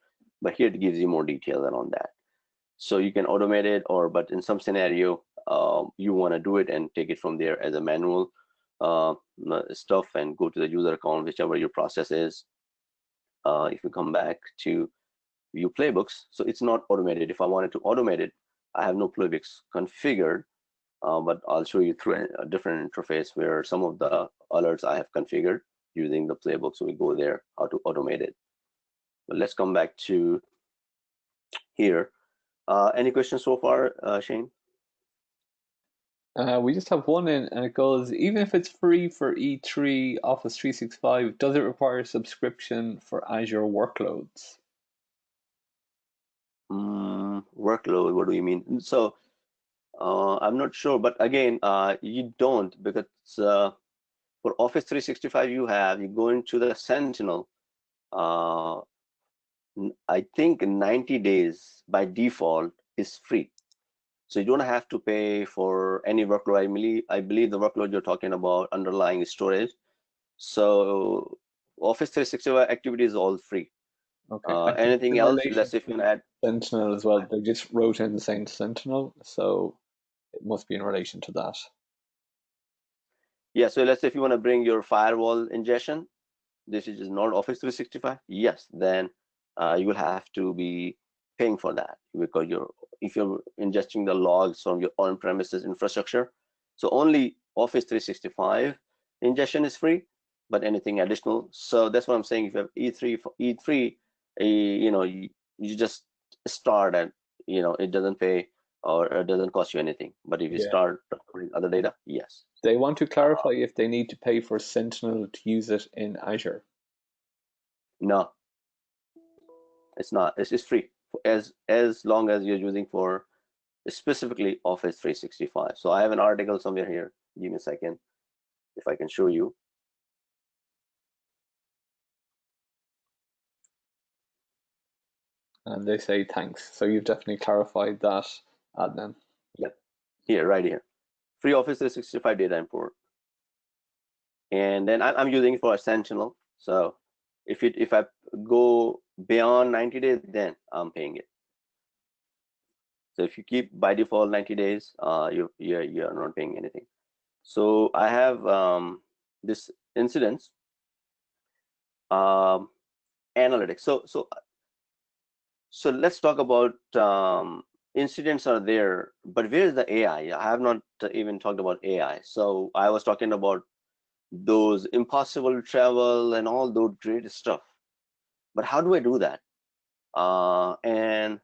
But here it gives you more detail around that. So you can automate it, or but in some scenario, you want to do it and take it from there as a manual stuff and go to the user account, whichever your process is. If you come back to view playbooks, so it's not automated. If I wanted to automate it, I have no playbooks configured, but I'll show you through a different interface where some of the alerts I have configured using the playbook. So we go there, how to automate it. But let's come back to here. Any questions so far, Shane? We just have one in, and it goes, even if it's free for E3 Office 365, does it require subscription for Azure workloads? Workload, what do you mean? So I'm not sure, but again, you don't, because for Office 365 you go into the Sentinel. I think 90 days by default is free. So you don't have to pay for any workload. I believe the workload you're talking about underlying storage. So Office 365 activity is all free. Okay. Anything else? Let's say if you can add Sentinel as well. They just wrote in the same Sentinel, so it must be in relation to that. Yeah, so let's say if you want to bring your firewall ingestion, this is not Office 365. Yes, then you will have to be paying for that, because if you're ingesting the logs from your on-premises infrastructure. So only Office 365 ingestion is free. but anything additional. So that's what I'm saying. If you have E3, you just start and it doesn't pay or it doesn't cost you anything. But if you Yeah. start putting other data, yes. They want to clarify if they need to pay for Sentinel to use it in Azure. No, it's not. It's free as long as you're using for specifically Office 365. So I have an article somewhere here. Give me a second if I can show you. And they say thanks. So you've definitely clarified that, Adnan. Yep, here, right here. Free Office 365 data import. And then I'm using it for a Sentinel. So if I go beyond 90 days, then I'm paying it. So if you keep by default 90 days, you're not paying anything. So I have this incidents analytics. So let's talk about incidents are there, but where is the AI? I have not even talked about AI. So I was talking about those impossible travel and all those great stuff. But how do I do that? And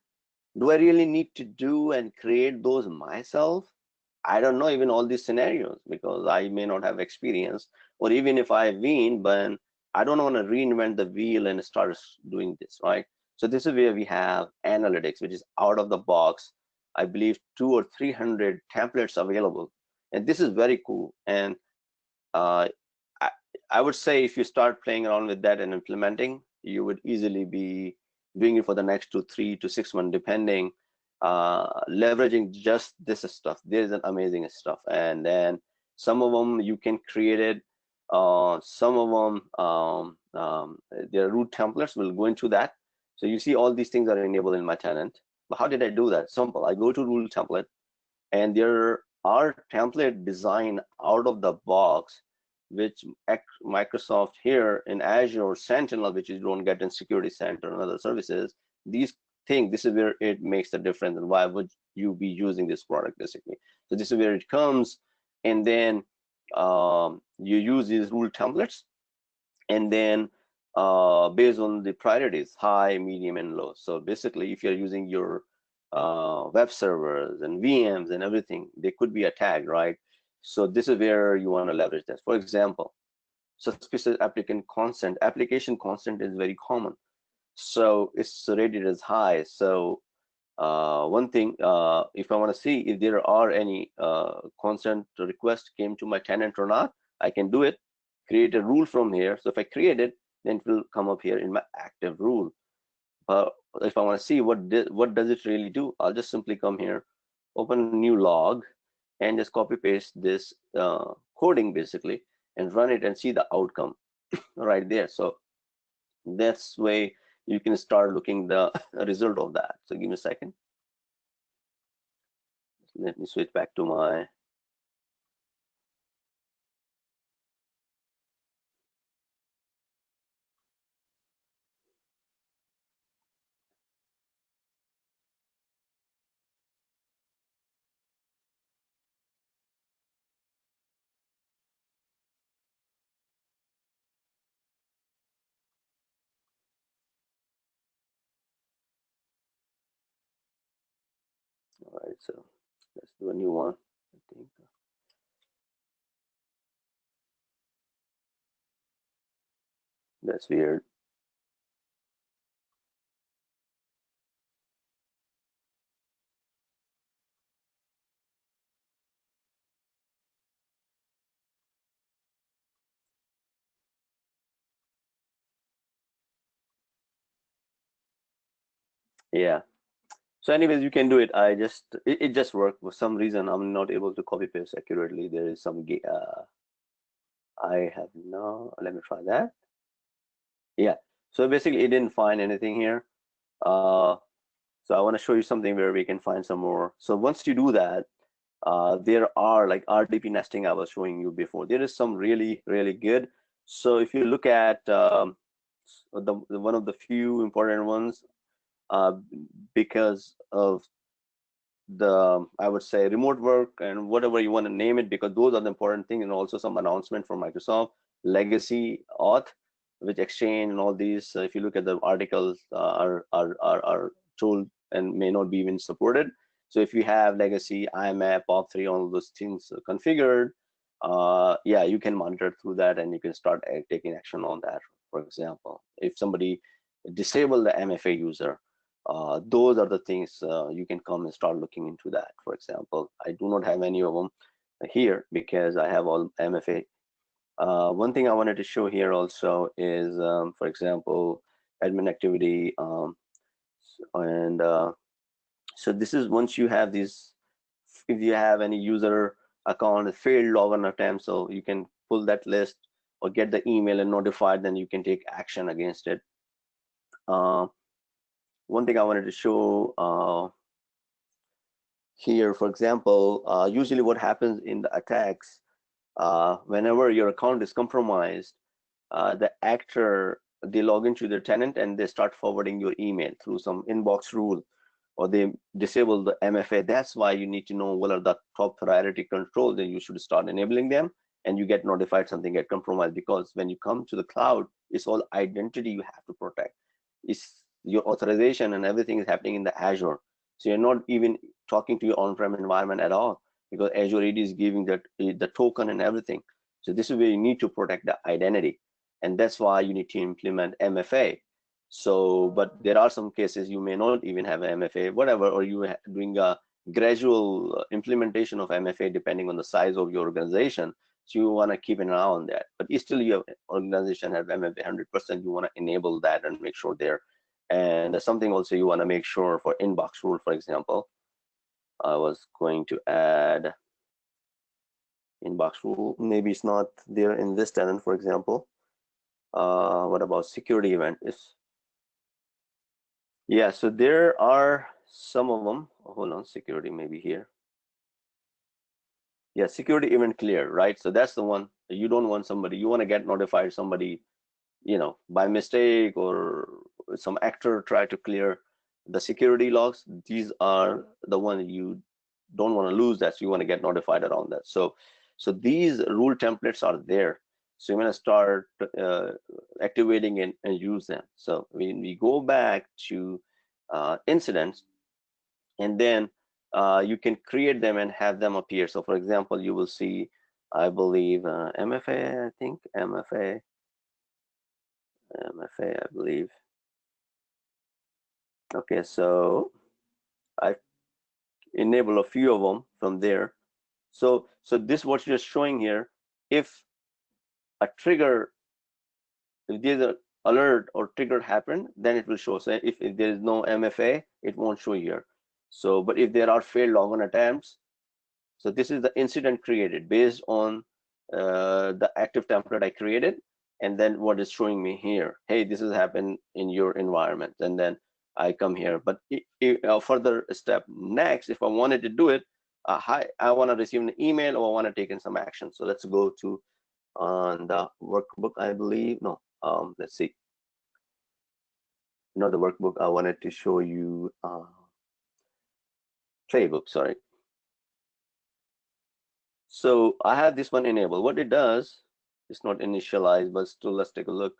do I really need to do and create those myself? I don't know even all these scenarios because I may not have experience, or even if I've been, but I don't want to reinvent the wheel and start doing this, right? So this is where we have analytics, which is out of the box. I believe 200 or 300 templates available, and this is very cool. And uh, I, I would say if you start playing around with that and implementing, you would easily be doing it for the next 3 to 6 months, depending, leveraging just this stuff. There's an amazing stuff. And then some of them you can create it. Some of them, their root templates will go into that. So you see all these things are enabled in my tenant. But how did I do that? Simple. I go to rule template, and there are template design out of the box, which Microsoft here in Azure or Sentinel, which you don't get in Security Center and other services, these things, this is where it makes the difference. And why would you be using this product, basically? So this is where it comes. And then you use these rule templates, and then based on the priorities, high, medium, and low. So basically, if you're using your web servers and VMs and everything, they could be attacked, right? So this is where you want to leverage that. For example, suspicious application constant is very common. So it's rated as high. So one thing, if I want to see if there are any constant requests came to my tenant or not, I can do it, create a rule from here. So if I create it, then it will come up here in my active rule. If I want to see what does it really do, I'll just simply come here, open a new log, and just copy paste this coding basically, and run it and see the outcome right there. So that's way you can start looking the result of that. So give me a second. Let me switch back to my all right. So let's do a new one. I think that's weird. Yeah. So anyways, you can do it. It just worked. For some reason, I'm not able to copy paste accurately. There is some I have no. Let me try that. Yeah. So basically, it didn't find anything here. So I want to show you something where we can find some more. So once you do that, there are like RDP nesting I was showing you before. There is some really, really good. So if you look at one of the few important ones, because of the, I would say, remote work and whatever you want to name it, because those are the important things, and also some announcement from Microsoft. legacy auth, which Exchange and all these, if you look at the articles, are told and may not be even supported. So if you have legacy, IMAP, POP3, all those things configured, yeah, you can monitor through that and you can start taking action on that. For example, if somebody disable the MFA user, those are the things you can come and start looking into that. For example, I do not have any of them here because I have all MFA. One thing I wanted to show here also is, for example, admin activity, and so this is once you have these, if you have any user account failed login attempt, so you can pull that list or get the email and notify, then you can take action against it. One thing I wanted to show here, for example, usually what happens in the attacks, whenever your account is compromised, the actor, they log into their tenant and they start forwarding your email through some inbox rule, or they disable the MFA. That's why you need to know what are the top priority controls, and you should start enabling them, and you get notified something get compromised. Because when you come to the cloud, it's all identity you have to protect. It's your authorization and everything is happening in the Azure. So you're not even talking to your on-prem environment at all, because Azure AD is giving that the token and everything. So this is where you need to protect the identity, and that's why you need to implement MFA. So, but there are some cases you may not even have an MFA, whatever, or you are doing a gradual implementation of MFA depending on the size of your organization. So you want to keep an eye on that. But still, your organization has MFA 100%. You want to enable that and make sure there. And something also you want to make sure for inbox rule, for example. I was going to add inbox rule. Maybe it's not there in this tenant, for example. What about security event? Yeah, so there are some of them. Oh, hold on, security maybe here. Yeah, security event clear, right? So that's the one. You don't want somebody, you want to get notified somebody, you know, by mistake or some actor try to clear the security logs. These are the ones you don't want to lose that, so you want to get notified around that. So these rule templates are there. So you're going to start activating and use them. So when we go back to incidents, and then you can create them and have them appear. So for example, you will see, I believe, MFA, I think, MFA, I believe. Okay, so I enable a few of them from there. So this what you're showing here. If a trigger, if there's an alert or trigger happen, then it will show. So if there is no MFA, it won't show here. So, but if there are failed login attempts, so this is the incident created based on the active template I created, and then what is showing me here, hey, this has happened in your environment, and then I come here. But further step next, if I wanted to do it, hi, I want to receive an email or I want to take in some action. So let's go to on the workbook, I believe. No, let's see. Not the workbook. I wanted to show you playbook. Sorry. So I have this one enabled. What it does, it's not initialized, but still let's take a look.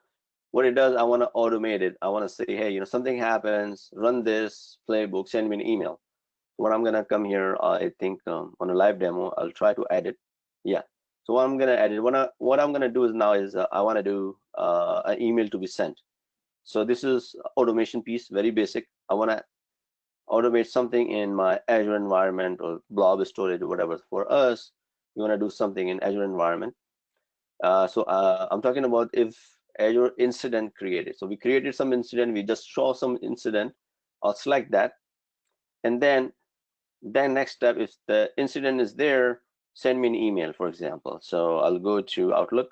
What it does, I want to automate it. I want to say, hey, you know, something happens, run this playbook, send me an email. What I'm gonna come here, I think on a live demo, I'll try to edit. Yeah. So what I'm gonna edit, what I'm gonna do is now is I want to do an email to be sent. So this is automation piece, very basic. I want to automate something in my Azure environment or blob storage or whatever. For us, we want to do something in Azure environment. So I'm talking about if Azure incident created. So we created some incident, we just show some incident. I'll select that, and then next step, if the incident is there, send me an email, for example. So I'll go to Outlook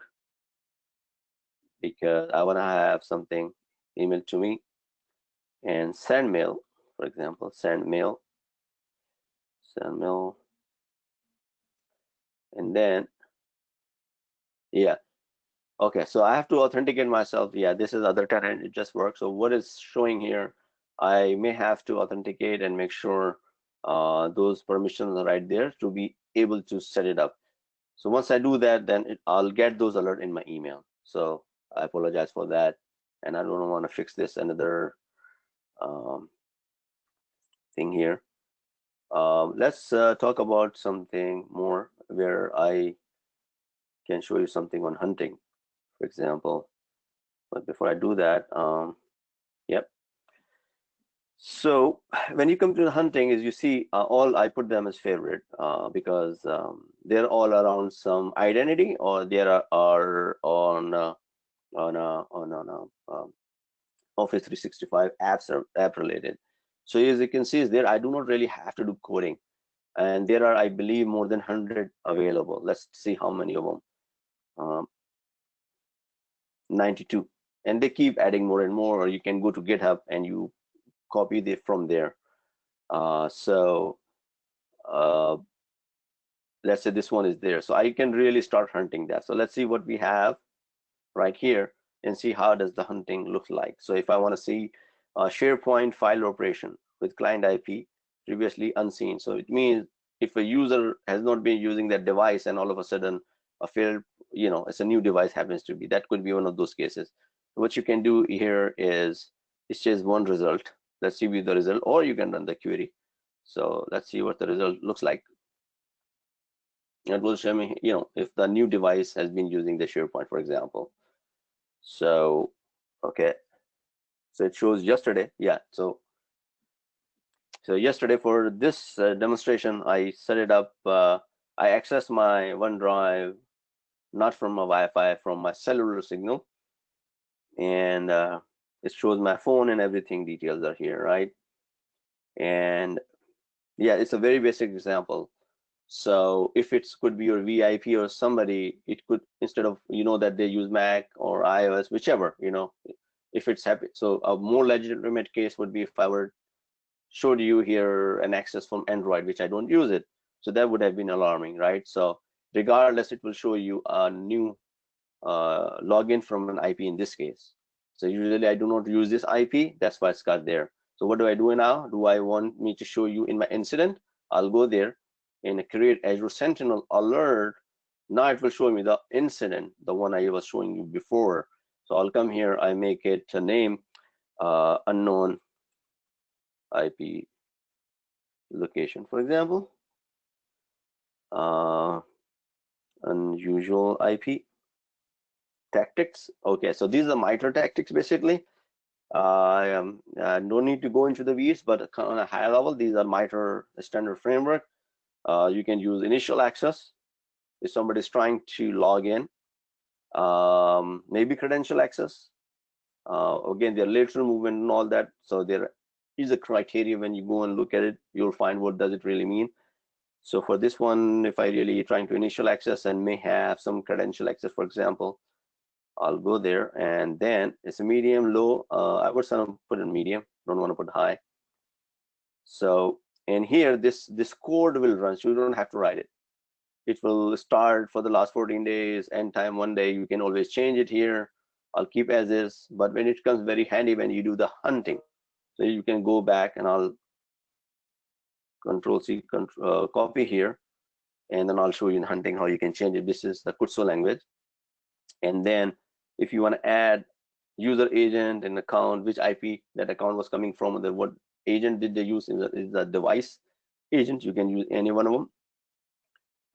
because I want to have something emailed to me, and send mail, for example, send mail, and then yeah. Okay, so I have to authenticate myself. Yeah, this is other tenant, it just works. So what is showing here, I may have to authenticate and make sure those permissions are right there to be able to set it up. So once I do that, then I'll get those alerts in my email. So I apologize for that, and I don't want to fix this another thing here. Let's talk about something more where I can show you something on hunting, for example. But before I do that, yep. So when you come to the hunting, as you see, all I put them as favorite because they're all around some identity, or they are on Office 365 apps or app related. So as you can see, is there I do not really have to do coding, and there are, I believe, more than 100 available. Let's see how many of them. 92, and they keep adding more and more. Or you can go to GitHub and you copy it from there. So let's say this one is there, so I can really start hunting that. So let's see what we have right here and see how does the hunting look like. So if I want to see SharePoint file operation with client IP previously unseen, so it means if a user has not been using that device and all of a sudden a failed, it's a new device happens to be, that could be one of those cases. What you can do here is it says one result. Let's see the result, or you can run the query. So let's see what the result looks like. It will show me, if the new device has been using the SharePoint, for example. So, okay. So it shows yesterday. Yeah. So yesterday for this demonstration, I set it up. I accessed my OneDrive, not from my Wi-Fi, from my cellular signal. And it shows my phone and everything. Details are here, right? And yeah, it's a very basic example. So if it could be your VIP or somebody, it could, instead of, that they use Mac or iOS, whichever, if it's happy. So a more legitimate case would be if I were showed you here an access from Android, which I don't use it. So that would have been alarming, right? So regardless, it will show you a new login from an IP in this case. So usually I do not use this IP. That's why it's got there. So what do I do now? Do I want me to show you in my incident? I'll go there and create Azure Sentinel alert. Now it will show me the incident, the one I was showing you before. So I'll come here, I make it a name, unknown IP location, for example, unusual IP tactics. Okay, so these are MITRE tactics basically. I don't need to go into the weeds, but on a high level, these are MITRE standard framework. You can use initial access if somebody is trying to log in, maybe credential access. Again, their lateral movement and all that. So there is a criteria when you go and look at it, you'll find what does it really mean. So for this one, if I really trying to initial access and may have some credential access, for example, I'll go there, and then it's a medium, low. I would put in medium, don't want to put high. So, and here this code will run, so you don't have to write it. It will start for the last 14 days, end time 1 day. You can always change it here. I'll keep as is, but when it comes very handy when you do the hunting, so you can go back and I'll Control-C, copy here, and then I'll show you in hunting how you can change it. This is the Kutso language. And then if you want to add user agent and account, which IP that account was coming from, and then what agent did they use is the device agent, you can use any one of them.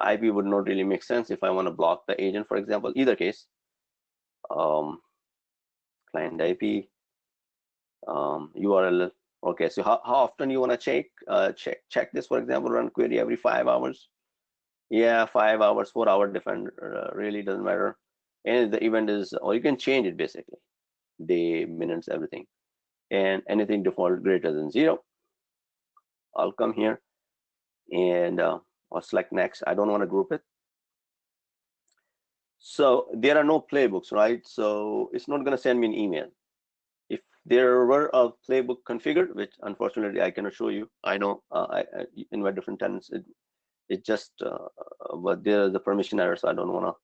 IP would not really make sense if I want to block the agent, for example, either case. Client IP, URL. Okay, so how often you want to check this, for example, run query every 5 hours. Yeah, 5 hours, 4 hour different, really doesn't matter. And the event is, or you can change it basically, day, minutes, everything, and anything default greater than 0. I'll come here and I'll select next. I don't want to group it. So there are no playbooks, right? So it's not going to send me an email. If there were a playbook configured, which unfortunately I cannot show you, I know in my different tenants, it just, but there is a permission error, so I don't want to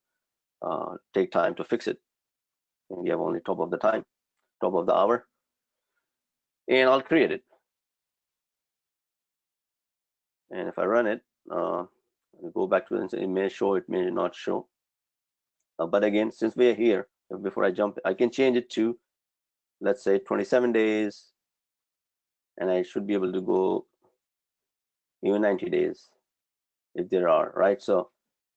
take time to fix it. And we have only top of the hour, and I'll create it. And if I run it, Go back to it may show, it may not show. But again, since we're here, before I jump, I can change it to, let's say 27 days, and I should be able to go even 90 days if there are, right? So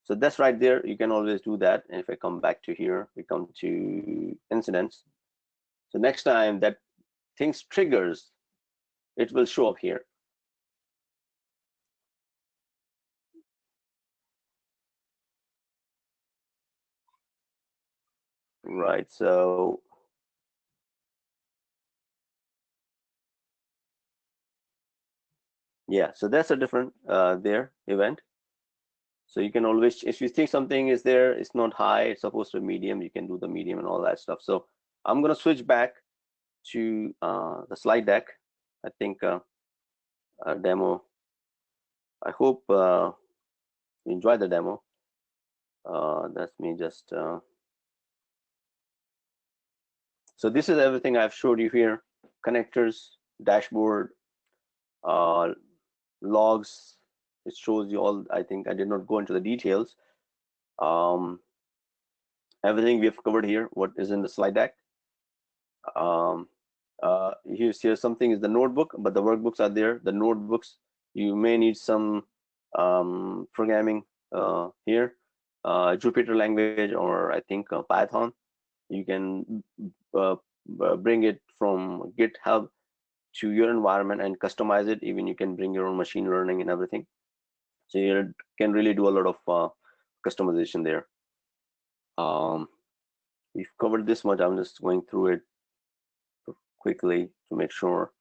that's right there. You can always do that. And if I come back to here, we come to incidents. So next time that things triggers, it will show up here. Right, so yeah, so that's a different there event. So you can always, if you think something is there, it's not high, it's supposed to be medium, you can do the medium and all that stuff. So I'm going to switch back to the slide deck. I think demo. I hope you enjoy the demo. That's me just. So this is everything I've showed you here: connectors, dashboard, logs. It shows you all. I think I did not go into the details. Everything we have covered here, what is in the slide deck. Here's something is the notebook, but the workbooks are there. The notebooks, you may need some programming here, Jupyter language, or I think Python. You can bring it from GitHub to your environment and customize it. Even you can bring your own machine learning and everything. So you can really do a lot of customization there. We've covered this much. I'm just going through it quickly to make sure.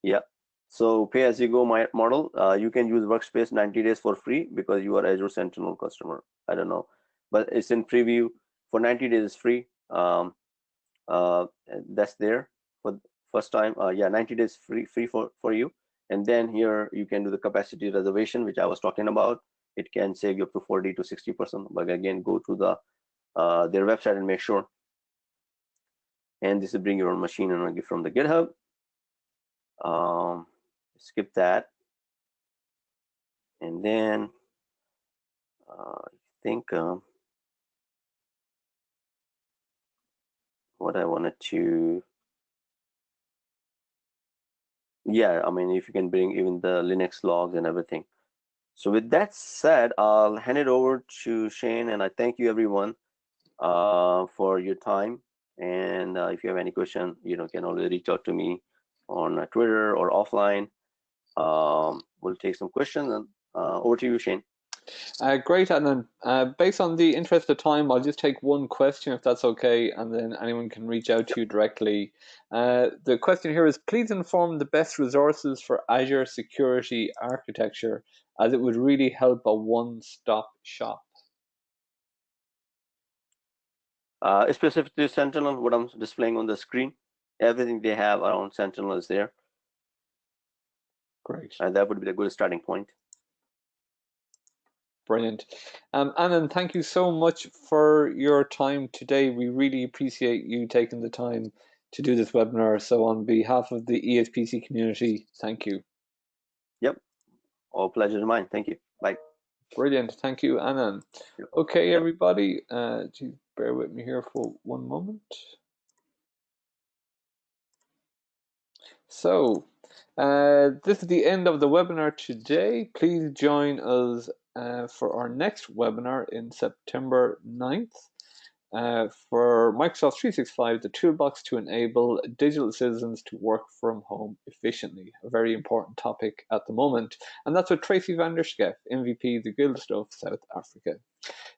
Yeah. So pay as you go model. You can use Workspace 90 days for free because you are Azure Sentinel customer. I don't know, but it's in preview for 90 days. Is free. That's there for first time. Yeah, 90 days free for you. And then here you can do the capacity reservation, which I was talking about. It can save you up to 40 to 60%. But again, go to the their website and make sure. And this is bring your own machine and from the GitHub. Skip that. And then I think what I wanted to, yeah, I mean, if you can bring even the Linux logs and everything. So with that said, I'll hand it over to Shane, and I thank you everyone for your time. And if you have any question, you can always reach out to me on Twitter or offline. We'll take some questions, and over to you, Shane. Great, and then based on the interest of time, I'll just take one question if that's okay, and then anyone can reach out to you directly. The question here is, please inform the best resources for Azure security architecture, as it would really help a one-stop shop. Specifically Sentinel, what I'm displaying on the screen, everything they have around Sentinel is there. Great. And that would be a good starting point. Brilliant. Anand, thank you so much for your time today. We really appreciate you taking the time to do this webinar. So on behalf of the ESPC community, thank you. Yep. All pleasure is mine. Thank you. Bye. Brilliant. Thank you, Anand. Yep. Okay, everybody, bear with me here for one moment. So this is the end of the webinar today. Please join us for our next webinar in September 9th for Microsoft 365, the toolbox to enable digital citizens to work from home efficiently. A very important topic at the moment. And that's with Tracy van der Schep, MVP, the Guild of South Africa.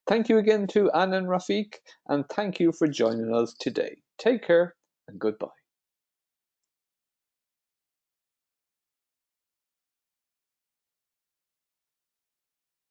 Thank you again to Anand Rafiq, and thank you for joining us today. Take care and goodbye.